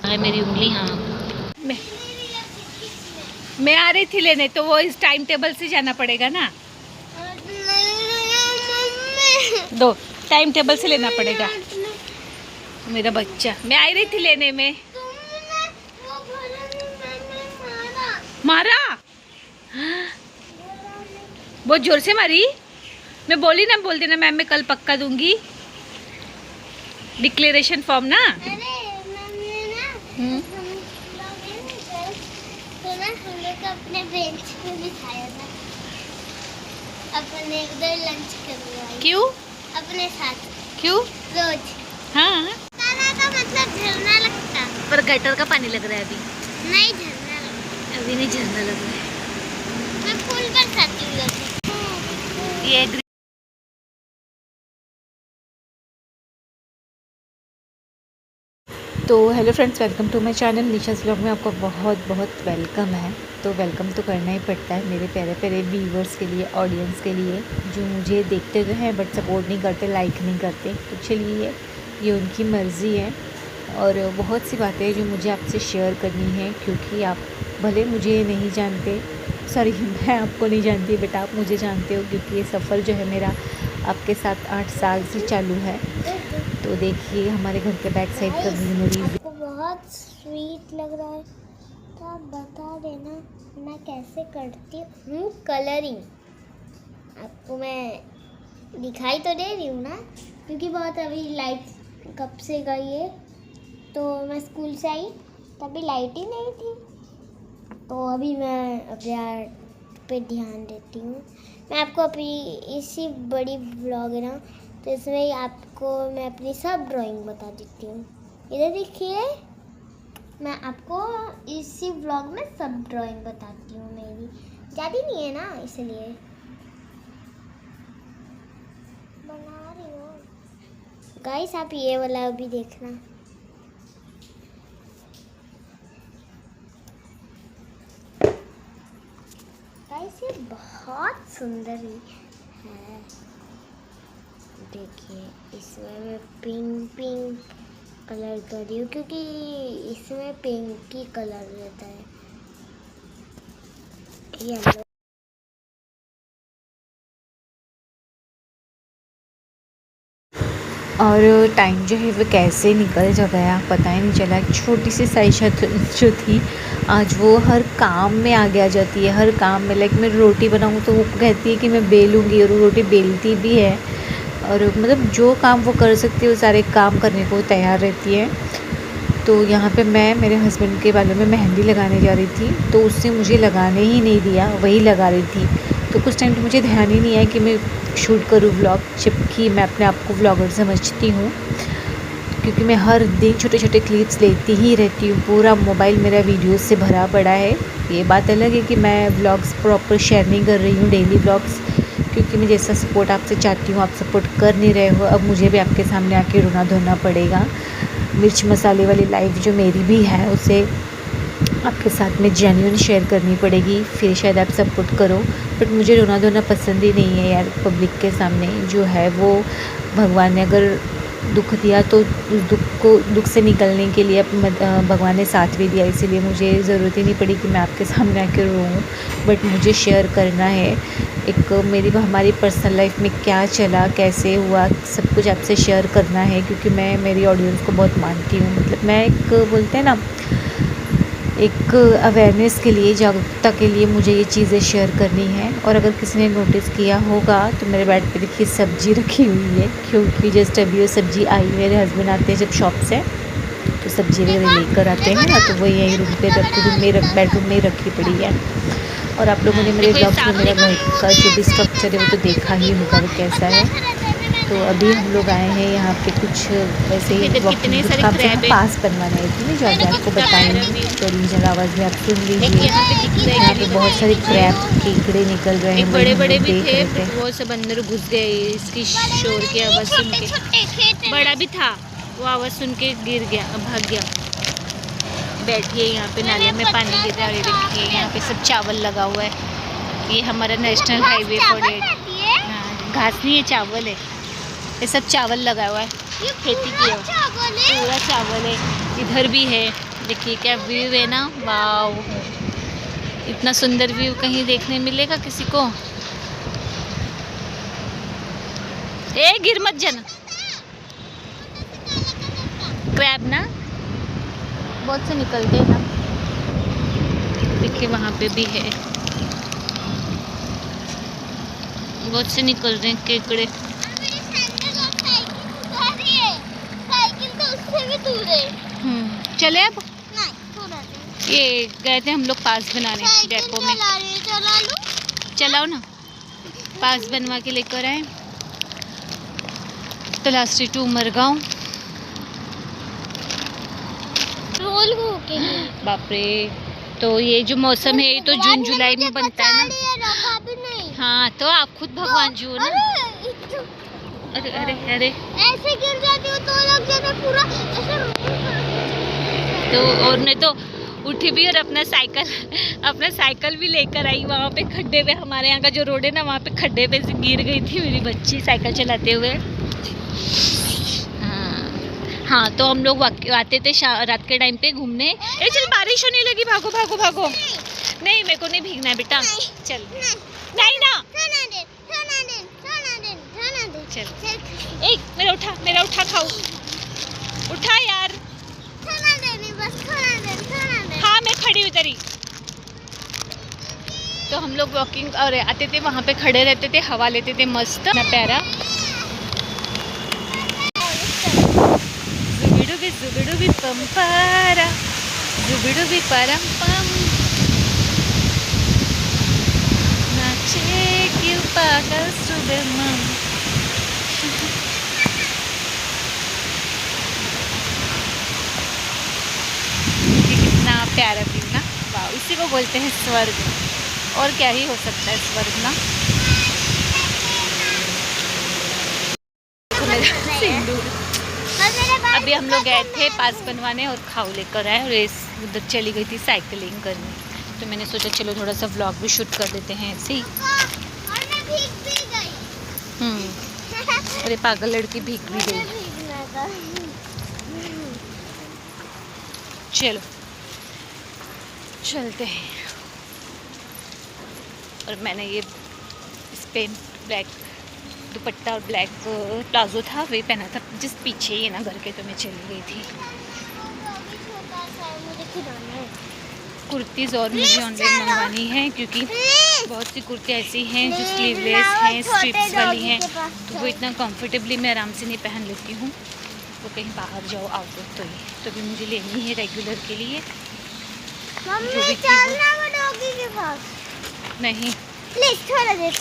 है मेरी उंगली। हाँ, मैं आ रही थी लेने, तो वो इस टाइम टेबल से जाना पड़ेगा ना। दो टाइम टेबल से लेना पड़ेगा मेरा बच्चा। मैं आ रही थी लेने में। मारा? बहुत जोर से मारी? मैं बोली ना, बोल देना मैम मैं कल पक्का दूंगी डिक्लेरेशन फॉर्म ना। अपने बेंच पे बिठाया था, अपने उधर लंच करवाया। क्यों? अपने साथ। क्यों? रोज। हाँ, तारा का मतलब झरना लगता। पर गटर का पानी लग रहा है अभी। नहीं, झरना लगता। अभी नहीं झरना लग रहा है। मैं फूल बरसाती हूँ। ये तो hello friends, welcome to my channel Nisha's vlog में आपका बहुत बहुत वेलकम है। तो वेलकम तो करना ही पड़ता है मेरे प्यारे प्यारे व्यूवर्स के लिए, ऑडियंस के लिए, जो मुझे देखते तो हैं बट सपोर्ट नहीं करते, लाइक नहीं करते। तो चलिए, ये उनकी मर्ज़ी है। और बहुत सी बातें जो मुझे आपसे शेयर करनी है, क्योंकि आप भले मुझे नहीं जानते, सॉरी मैं आपको नहीं जानती, बट आप मुझे जानते हो, क्योंकि ये सफ़र जो है मेरा आपके साथ 8 साल से चालू है। तो देखिए हमारे घर के बैक साइड का ग्रीनरी। आपको बहुत स्वीट लग रहा है तो आप बता देना मैं कैसे करती हूँ कलरिंग। आपको मैं दिखाई तो दे रही हूँ ना, क्योंकि बहुत अभी लाइट कब से गई है। तो मैं स्कूल से आई तभी लाइट ही नहीं थी, तो अभी मैं अपने आर्ट पे ध्यान देती हूँ। मैं आपको अपनी इसी बड़ी ब्लॉग है ना, तो इसमें आपको मैं अपनी सब ड्राइंग बता देती हूँ। इधर देखिए, मैं आपको इसी व्लॉग में सब ड्राइंग बताती हूँ। मेरी ज़्यादा नहीं है ना, इसलिए बना रही हूँ। गाइस आप ये वाला भी देखना। गाइस ये बहुत सुंदर है। देखिए इसमें मैं पिंक कलर कर रही हूँ, क्योंकि इसमें पिंक ही कलर रहता है। येलो और टाइम जो है वो कैसे निकल जा गया पता ही नहीं चला। एक छोटी सी साइशा जो थी, आज वो हर काम में आगे आ जाती है, हर काम में। लाइक मैं रोटी बनाऊँ तो वो कहती है कि मैं बेलूँगी, और वो रोटी बेलती भी है। और मतलब जो काम वो कर सकती है वो सारे काम करने को तैयार रहती है। तो यहाँ पे मैं मेरे हस्बैंड के बालों में मेहंदी लगाने जा रही थी, तो उसने मुझे लगाने ही नहीं दिया, वही लगा रही थी। तो कुछ टाइम तो मुझे ध्यान ही नहीं आया कि मैं शूट करूँ व्लॉग, जबकि मैं अपने आप को व्लॉगर समझती हूँ, क्योंकि मैं हर दिन छोटे छोटे क्लिप्स लेती ही रहती हूँ। पूरा मोबाइल मेरा वीडियोस से भरा पड़ा है। ये बात अलग है कि मैं व्लॉग्स प्रॉपर शेयर नहीं कर रही हूँ, डेली व्लॉग्स, क्योंकि मैं जैसा सपोर्ट आपसे चाहती हूँ आप सपोर्ट कर नहीं रहे हो। अब मुझे भी आपके सामने आके रोना धोना पड़ेगा। मिर्च मसाले वाली लाइफ जो मेरी भी है, उसे आपके साथ में जेन्युइन शेयर करनी पड़ेगी, फिर शायद आप सपोर्ट करो। बट मुझे रोना धोना पसंद ही नहीं है यार, पब्लिक के सामने जो है वो। भगवान ने अगर दुख दिया तो उस दुख से निकलने के लिए भगवान ने साथ भी दिया, इसीलिए मुझे ज़रूरत ही नहीं पड़ी कि मैं आपके सामने आकर रोऊँ। बट मुझे शेयर करना है एक हमारी पर्सनल लाइफ में क्या चला, कैसे हुआ, सब कुछ आपसे शेयर करना है, क्योंकि मैं मेरी ऑडियंस को बहुत मानती हूँ। मतलब मैं एक, बोलते हैं ना, एक अवेयरनेस के लिए, जागरूकता के लिए मुझे ये चीज़ें शेयर करनी है। और अगर किसी ने नोटिस किया होगा तो मेरे बेड पे देखिए सब्ज़ी रखी हुई है, क्योंकि जस्ट अभी वो सब्ज़ी आई। मेरे हस्बैंड आते हैं जब शॉप से, तो सब्ज़ी वगैरह लेकर आते हैं ना, तो वो यही रूम पे बेडरूम में रखी पड़ी है। और आप लोगों ने मेरे ब्लॉग्स में मेरा घर का जो भी स्ट्रक्चर है वो तो देखा ही होगा वो कैसा है। तो अभी हम लोग आए हैं यहाँ पे कुछ वैसे ही काम से पास बनवाने आई थी, जो अभी आपको बताएंगे। तो ओरिजिनल आवाज़ में आप सुन लीजिए। यहाँ पे बहुत सारे क्रैब कीड़े निकल रहे हैं, बड़े बड़े भी थे, वो सब अंदर घुस गए इसकी शोर की आवाज़ सुन के। बड़ा भी था, वो आवाज़ सुन के गिर गया, भाग गया। बैठिए यहाँ पे नाले में पानी गिर रहा है। देखिए यहाँ पे सब चावल लगा हुआ है। ये हमारा नेशनल हाईवे 48। हाँ, घास नहीं है, चावल है। ये सब चावल लगा हुआ है, खेती की है, पूरा चावल है। इधर भी है, देखिए क्या व्यू है ना, वाव। इतना सुंदर व्यू कहीं देखने मिलेगा किसी को। ए गिर मत जाना। क्रैब ना बहुत से निकलते हैं ना, देखिए वहाँ पे भी है, बहुत से निकल रहे हैं केकड़े। चले अब ये गए थे हम लोग पास बनाने डेपो में। चलाओ ना, पास बनवा के लेकर आए तलाशी टू मरगांव। बाप रे, तो ये जो मौसम है ये तो जून जुलाई में बनता है ना। हाँ तो आप खुद भगवान जी हो ना। अरे अरे अरे ऐसे गिर जाती हो तो लग जाता पूरा ऐसे। तो और नहीं तो उठी भी और अपना साइकिल भी लेकर आई। वहाँ पे खड्डे पे, हमारे यहाँ का जो रोड है ना, वहाँ पे खड्डे पे से गिर गई थी मेरी बच्ची साइकिल चलाते हुए। हाँ तो हम लोग आते थे रात के टाइम पे घूमने। ए चल बारिश होने लगी, भागो भागो भागो। नहीं मेरे को नहीं भीगना है बेटा, चल। नहीं ना चल। ए मेरा उठा खाओ, उठा यार। हाँ मैं खड़ी उधर ही। तो हम लोग वॉकिंग और आते थे, वहाँ पे खड़े रहते थे, हवा लेते थे मस्त ना प्यारा। जुबिडुबी पंपारा जुबिडुबी परम पम नाचे क्यों पागल सुबह। कितना प्यारा व्यू ना, वाह। इसी को बोलते हैं स्वर्ग, और क्या ही हो सकता है स्वर्ग ना। सिंदूर। अभी हम लोग गए थे पास बनवाने और खाऊ लेकर आए, और उधर चली गई थी साइकिलिंग करने। तो मैंने सोचा चलो थोड़ा सा व्लॉग भी शूट कर देते हैं ऐसे ही। अरे पागल लड़की भीग भी गई। चलो चलते हैं। और मैंने ये इस पे ब्लैक दुपट्टा और ब्लैक प्लाजो था वही पहना था, जिस पीछे ही है ना घर के, तो मैं चली गई थी। कुर्तीज़ और मुझे ऑनलाइन मंगवानी है, क्योंकि बहुत सी कुर्ती ऐसी हैं जो स्लीवलेस हैं, स्ट्रिप्स वाली हैं, तो वो इतना कंफर्टेबली मैं आराम से नहीं पहन लेती हूँ। वो कहीं बाहर जाओ आउटडोर तो भी मुझे लेनी है रेगुलर के लिए। जो भी चलना वो डॉगी के पास नहीं, प्लीज थोड़ा देर